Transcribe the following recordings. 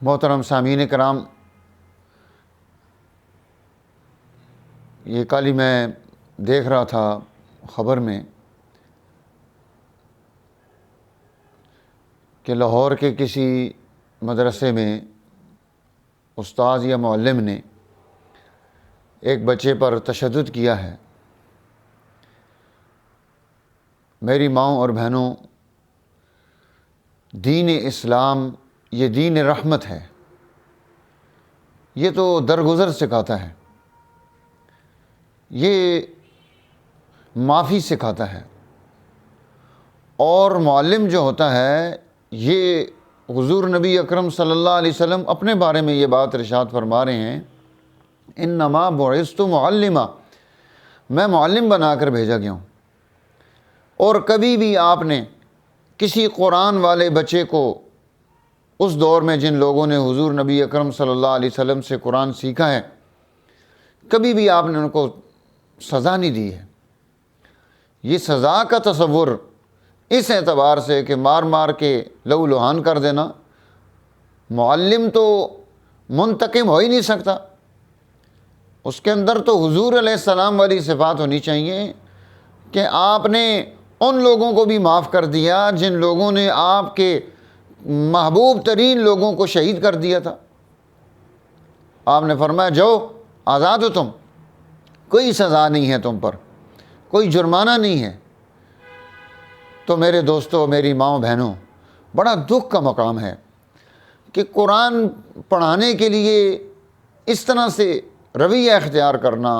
محترم سامعین کرام، یہ کل ہی میں دیکھ رہا تھا خبر میں کہ لاہور کے کسی مدرسے میں استاذ یا معلم نے ایک بچے پر تشدد کیا ہے۔ میری ماؤں اور بہنوں، دین اسلام یہ دین رحمت ہے، یہ تو درگزر سکھاتا ہے، یہ معافی سکھاتا ہے، اور معلم جو ہوتا ہے یہ حضور نبی اکرم صلی اللہ علیہ وسلم اپنے بارے میں یہ بات ارشاد فرما رہے ہیں، انما بعثت معلما، میں معلم بنا کر بھیجا گیا ہوں۔ اور کبھی بھی آپ نے کسی قرآن والے بچے کو اس دور میں جن لوگوں نے حضور نبی اکرم صلی اللہ علیہ وسلم سے قرآن سیکھا ہے، کبھی بھی آپ نے ان کو سزا نہیں دی ہے۔ یہ سزا کا تصور اس اعتبار سے کہ مار مار کے لہو لہان کر دینا، معلم تو منتقم ہو ہی نہیں سکتا، اس کے اندر تو حضور علیہ السلام والی صفات ہونی چاہیے کہ آپ نے ان لوگوں کو بھی معاف کر دیا جن لوگوں نے آپ کے محبوب ترین لوگوں کو شہید کر دیا تھا۔ آپ نے فرمایا جاؤ، آزاد ہو تم، کوئی سزا نہیں ہے تم پر، کوئی جرمانہ نہیں ہے۔ تو میرے دوستو، میری ماؤں بہنوں، بڑا دکھ کا مقام ہے کہ قرآن پڑھانے کے لیے اس طرح سے رویہ اختیار کرنا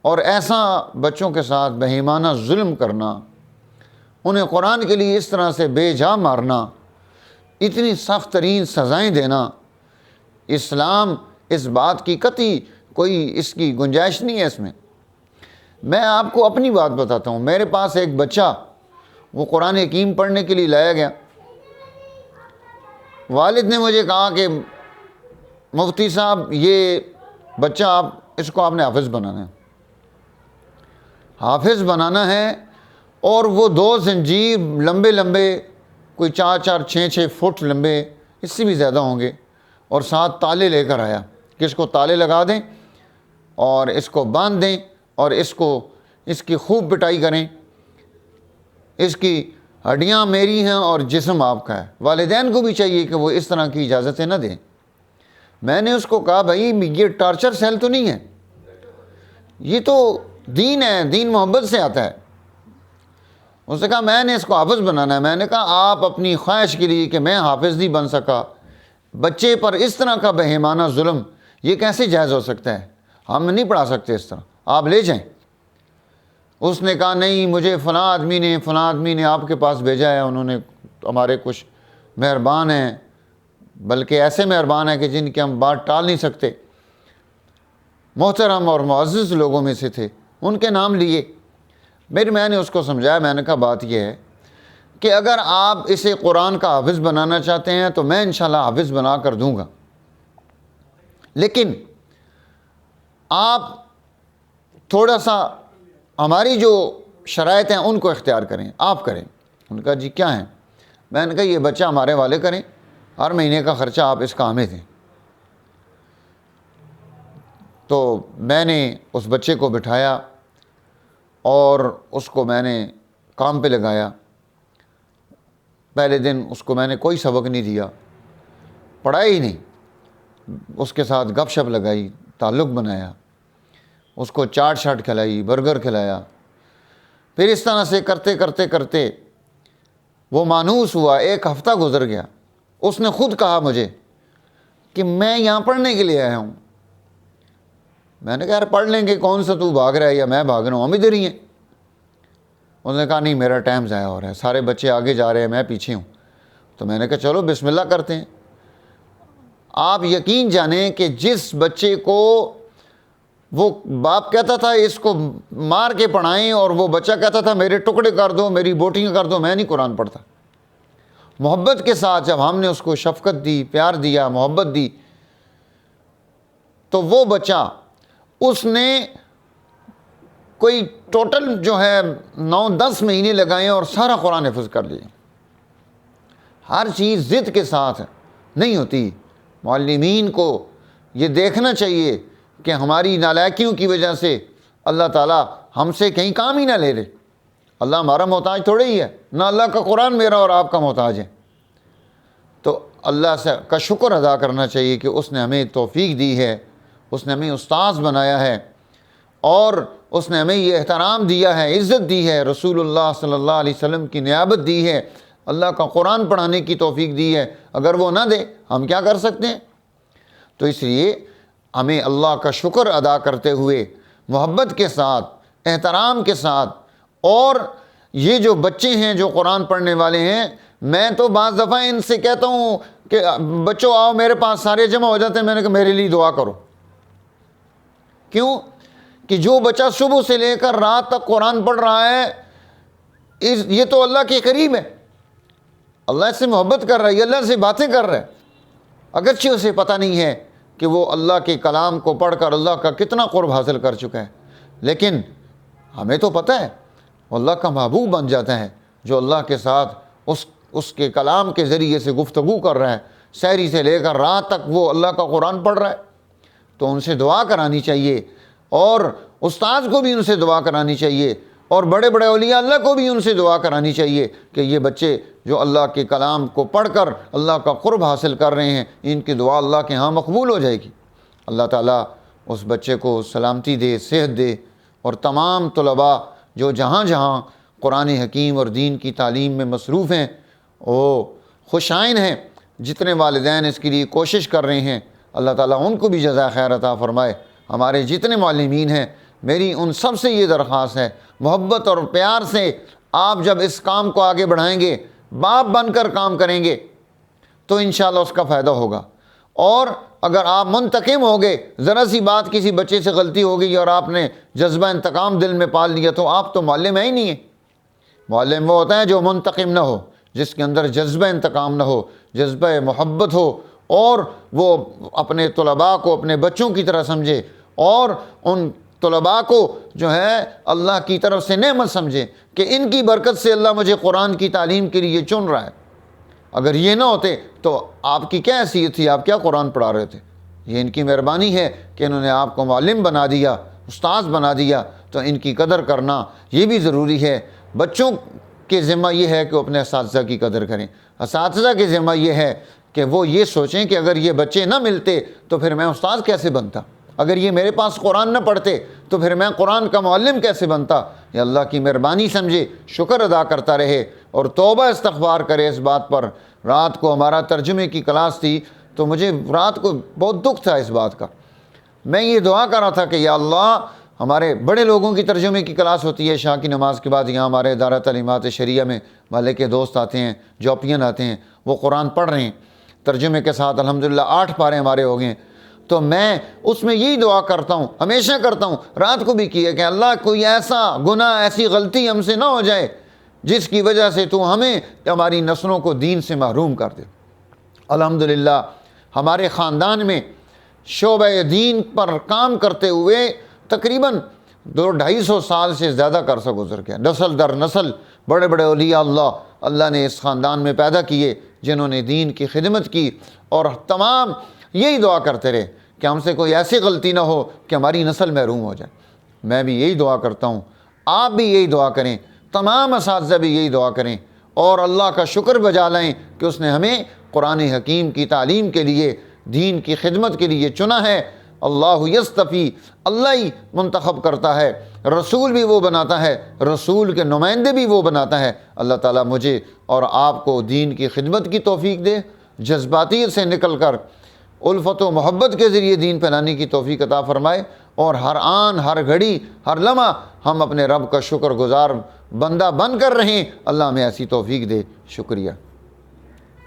اور ایسا بچوں کے ساتھ بہیمانہ ظلم کرنا، انہیں قرآن کے لیے اس طرح سے بے جا مارنا، اتنی سخت ترین سزائیں دینا، اسلام اس بات کی قطعی کوئی اس کی گنجائش نہیں ہے اس میں۔ میں آپ کو اپنی بات بتاتا ہوں، میرے پاس ایک بچہ، وہ قرآن حکیم پڑھنے کے لیے لایا گیا۔ والد نے مجھے کہا کہ مفتی صاحب یہ بچہ آپ نے حافظ بنانا ہے، حافظ بنانا ہے، اور وہ 2 زنجیر لمبے لمبے، کوئی 4 6 فٹ لمبے، اس سے بھی زیادہ ہوں گے، اور 7 تالے لے کر آیا کہ اس کو تالے لگا دیں اور اس کو باندھ دیں اور اس کی خوب پٹائی کریں، اس کی ہڈیاں میری ہیں اور جسم آپ کا ہے۔ والدین کو بھی چاہیے کہ وہ اس طرح کی اجازتیں نہ دیں۔ میں نے اس کو کہا بھائی یہ ٹارچر سیل تو نہیں ہے، یہ تو دین ہے، دین محبت سے آتا ہے۔ اس نے کہا میں نے اس کو حافظ بنانا ہے۔ میں نے کہا آپ اپنی خواہش کے لیے کہ میں حافظ نہیں بن سکا، بچے پر اس طرح کا بہیمانہ ظلم یہ کیسے جائز ہو سکتا ہے؟ ہم نہیں پڑھا سکتے اس طرح، آپ لے جائیں۔ اس نے کہا نہیں، مجھے فلاں آدمی نے آپ کے پاس بھیجا ہے، انہوں نے ہمارے کچھ مہربان ہیں، بلکہ ایسے مہربان ہیں کہ جن کی ہم بات ٹال نہیں سکتے، محترم اور معزز لوگوں میں سے تھے، ان کے نام لیے۔ میں نے اس کو سمجھایا، میں نے کہا بات یہ ہے کہ اگر آپ اسے قرآن کا حافظ بنانا چاہتے ہیں تو میں انشاءاللہ حافظ بنا کر دوں گا، لیکن آپ تھوڑا سا ہماری جو شرائط ہیں ان کو اختیار کریں، آپ کریں۔ انہوں نے کہا جی کیا ہیں؟ میں نے کہا یہ بچہ ہمارے والے کریں، ہر مہینے کا خرچہ آپ اس کا ہمیں دیں۔ تو میں نے اس بچے کو بٹھایا اور اس کو میں نے کام پہ لگایا۔ پہلے دن اس کو میں نے کوئی سبق نہیں دیا، پڑھایا ہی نہیں، اس کے ساتھ گپ شپ لگائی، تعلق بنایا، اس کو چاٹ شاٹ کھلائی، برگر کھلایا۔ پھر اس طرح سے کرتے کرتے کرتے وہ مانوس ہوا، 1 ہفتہ گزر گیا۔ اس نے خود کہا مجھے کہ میں یہاں پڑھنے کے لیے آیا ہوں۔ میں نے کہا یار پڑھ لیں گے، کون سا تو بھاگ رہا ہے یا میں بھاگ رہا ہوں، ہم ادھر ہی ہیں۔ انہوں نے کہا نہیں میرا ٹائم ضائع ہو رہا ہے، سارے بچے آگے جا رہے ہیں، میں پیچھے ہوں۔ تو میں نے کہا چلو بسم اللہ کرتے ہیں۔ آپ یقین جانیں کہ جس بچے کو وہ باپ کہتا تھا اس کو مار کے پڑھائیں، اور وہ بچہ کہتا تھا میرے ٹکڑے کر دو، میری بوٹیاں کر دو، میں نہیں قرآن پڑھتا۔ محبت کے ساتھ جب ہم نے اس کو شفقت دی، پیار دیا، محبت دی، تو وہ بچہ اس نے کوئی ٹوٹل جو ہے 9-10 مہینے لگائے اور سارا قرآن حفظ کر لیا۔ ہر چیز ضد کے ساتھ نہیں ہوتی، معلمین کو یہ دیکھنا چاہیے کہ ہماری نالائکیوں کی وجہ سے اللہ تعالیٰ ہم سے کہیں کام ہی نہ لے لے۔ اللہ ہمارا محتاج تھوڑے ہی ہے، نہ اللہ کا قرآن میرا اور آپ کا محتاج ہے۔ تو اللہ سے کا شکر ادا کرنا چاہیے کہ اس نے ہمیں توفیق دی ہے، اس نے ہمیں استاذ بنایا ہے، اور اس نے ہمیں یہ احترام دیا ہے، عزت دی ہے، رسول اللہ صلی اللہ علیہ وسلم کی نیابت دی ہے، اللہ کا قرآن پڑھانے کی توفیق دی ہے۔ اگر وہ نہ دے ہم کیا کر سکتے ہیں؟ تو اس لیے ہمیں اللہ کا شکر ادا کرتے ہوئے محبت کے ساتھ، احترام کے ساتھ، اور یہ جو بچے ہیں جو قرآن پڑھنے والے ہیں، میں تو بعض دفعہ ان سے کہتا ہوں کہ بچوں آؤ میرے پاس، سارے جمع ہو جاتے ہیں، میں نے کہا میرے لیے دعا کرو۔ کیوں کہ جو بچہ صبح سے لے کر رات تک قرآن پڑھ رہا ہے، یہ تو اللہ کے قریب ہے، اللہ سے محبت کر رہا ہے، اللہ سے باتیں کر رہا ہے، اگرچہ اسے پتہ نہیں ہے کہ وہ اللہ کے کلام کو پڑھ کر اللہ کا کتنا قرب حاصل کر چکا ہے، لیکن ہمیں تو پتہ ہے وہ اللہ کا محبوب بن جاتا ہے جو اللہ کے ساتھ اس کے کلام کے ذریعے سے گفتگو کر رہا ہے، سحری سے لے کر رات تک وہ اللہ کا قرآن پڑھ رہا ہے۔ تو ان سے دعا کرانی چاہیے، اور استاذ کو بھی ان سے دعا کرانی چاہیے، اور بڑے بڑے اولیاء اللہ کو بھی ان سے دعا کرانی چاہیے کہ یہ بچے جو اللہ کے کلام کو پڑھ کر اللہ کا قرب حاصل کر رہے ہیں، ان کی دعا اللہ کے ہاں مقبول ہو جائے گی۔ اللہ تعالیٰ اس بچے کو سلامتی دے، صحت دے، اور تمام طلباء جو جہاں جہاں قرآن حکیم اور دین کی تعلیم میں مصروف ہیں وہ خوش آئین ہیں، جتنے والدین اس کے لیے کوشش کر رہے ہیں، اللہ تعالیٰ ان کو بھی جزائے خیر عطا فرمائے۔ ہمارے جتنے معلمین ہیں، میری ان سب سے یہ درخواست ہے، محبت اور پیار سے آپ جب اس کام کو آگے بڑھائیں گے، باپ بن کر کام کریں گے تو انشاءاللہ اس کا فائدہ ہوگا۔ اور اگر آپ منتقم ہو گئے، ذرا سی بات کسی بچے سے غلطی ہو گئی اور آپ نے جذبہ انتقام دل میں پال لیا، تو آپ تو معلم ہے ہی نہیں ہے۔ معلم وہ ہوتا ہے جو منتقم نہ ہو، جس کے اندر جذبہ انتقام نہ ہو، جذبہ محبت ہو، اور وہ اپنے طلباء کو اپنے بچوں کی طرح سمجھے، اور ان طلباء کو جو ہے اللہ کی طرف سے نعمت سمجھے کہ ان کی برکت سے اللہ مجھے قرآن کی تعلیم کے لیے چن رہا ہے۔ اگر یہ نہ ہوتے تو آپ کی کیا حیثیت تھی، آپ کیا قرآن پڑھا رہے تھے؟ یہ ان کی مہربانی ہے کہ انہوں نے آپ کو معلم بنا دیا، استاذ بنا دیا، تو ان کی قدر کرنا یہ بھی ضروری ہے۔ بچوں کے ذمہ یہ ہے کہ وہ اپنے اساتذہ کی قدر کریں، اساتذہ کے ذمہ یہ ہے کہ وہ یہ سوچیں کہ اگر یہ بچے نہ ملتے تو پھر میں استاذ کیسے بنتا، اگر یہ میرے پاس قرآن نہ پڑھتے تو پھر میں قرآن کا معلم کیسے بنتا۔ یہ اللہ کی مہربانی سمجھے، شکر ادا کرتا رہے، اور توبہ استغفار کرے اس بات پر۔ رات کو ہمارا ترجمے کی کلاس تھی تو مجھے رات کو بہت دکھ تھا اس بات کا۔ میں یہ دعا کر رہا تھا کہ یا اللہ، ہمارے بڑے لوگوں کی ترجمے کی کلاس ہوتی ہے عشاء کی نماز کے بعد، یہاں ہمارے ادارہ تعلیمات شریعہ میں محلے کے دوست آتے ہیں، جوپین آتے ہیں، وہ قرآن پڑھ رہے ہیں ترجمے کے ساتھ، الحمدللہ 8 پارے ہمارے ہو گئے ہیں۔ تو میں اس میں یہی دعا کرتا ہوں، ہمیشہ کرتا ہوں، رات کو بھی کیا کہ اللہ کوئی ایسا گناہ، ایسی غلطی ہم سے نہ ہو جائے جس کی وجہ سے تو ہمیں، ہماری نسلوں کو دین سے محروم کر دے۔ الحمدللہ ہمارے خاندان میں شعبہ دین پر کام کرتے ہوئے تقریباً 200-250 سال سے زیادہ عرصہ گزر گیا، نسل در نسل بڑے بڑے اولیاء اللہ نے اس خاندان میں پیدا کیے جنہوں نے دین کی خدمت کی، اور تمام یہی دعا کرتے رہے کہ ہم سے کوئی ایسی غلطی نہ ہو کہ ہماری نسل محروم ہو جائے۔ میں بھی یہی دعا کرتا ہوں، آپ بھی یہی دعا کریں، تمام اساتذہ بھی یہی دعا کریں، اور اللہ کا شکر بجا لائیں کہ اس نے ہمیں قرآن حکیم کی تعلیم کے لیے، دین کی خدمت کے لیے چنا ہے۔ اللہ یستفی، اللہ ہی منتخب کرتا ہے، رسول بھی وہ بناتا ہے، رسول کے نمائندے بھی وہ بناتا ہے۔ اللہ تعالیٰ مجھے اور آپ کو دین کی خدمت کی توفیق دے، جذباتیت سے نکل کر الفت و محبت کے ذریعے دین پھیلانے کی توفیق عطا فرمائے، اور ہر آن، ہر گھڑی، ہر لمحہ ہم اپنے رب کا شکر گزار بندہ بن کر رہیں۔ اللہ ہمیں ایسی توفیق دے۔ شکریہ۔